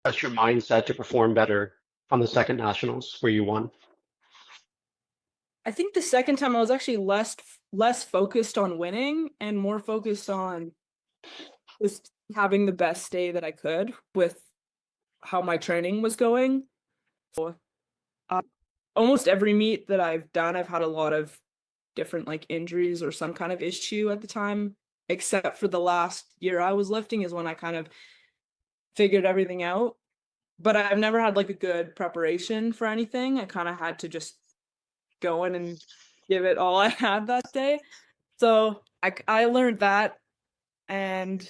That's your mindset to perform better on the second nationals where you won? I think the second time I was actually less focused on winning and more focused on just having the best day that I could with how my training was going. Uh, Almost every meet that I've done, I've had a lot of different like injuries or some kind of issue at the time, except for the last year I was lifting is when I kind of figured everything out. But I've never had like a good preparation for anything. I kind of had to just go in and give it all I had that day. So I learned that, and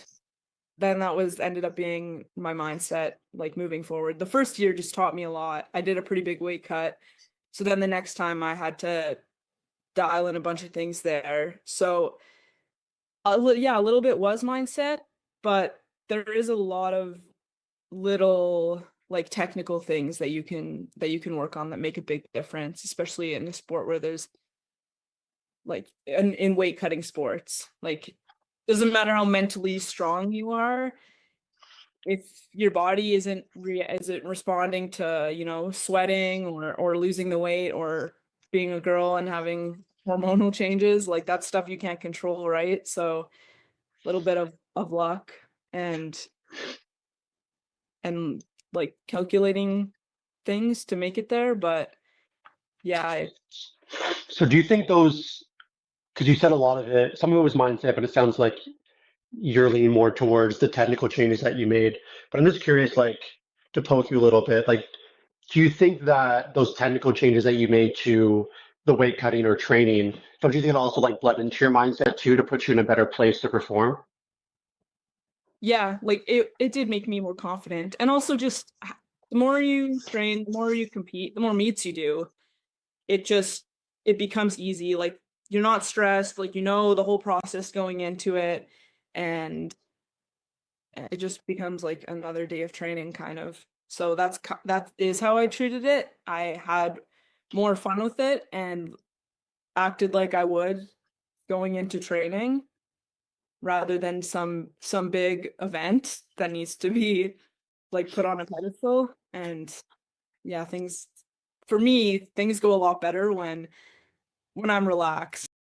then that was ended up being my mindset like moving forward. The first year just taught me a lot. I did a pretty big weight cut. So then the next time I had to dial in a bunch of things there. So yeah, a little bit was mindset, but there is a lot of little like technical things that you can work on that make a big difference, especially in a sport where there's like in weight cutting sports. Like doesn't matter how mentally strong you are, if your body isn't responding to, sweating or losing the weight or being a girl and having hormonal changes, like that's stuff you can't control, right? So a little bit of luck and and like calculating things to make it there, but yeah, So do you think those, because you said a lot of it, some of it was mindset, but it sounds like you're leaning more towards the technical changes that you made. But I'm just curious, like, to poke you a little bit, like, do you think that those technical changes that you made to the weight cutting or training, don't you think it also like bled into your mindset too to put you in a better place to perform? yeah, like it did make me more confident. And also just the more you train, the more you compete, the more meets you do, it just it becomes easy. Like you're not stressed, like the whole process going into it, and it just becomes like another day of training kind of. So that is how I treated it. I had more fun with it and acted like I would going into training rather than some big event that needs to be like put on a pedestal. And yeah, things for me, things go a lot better when I'm relaxed.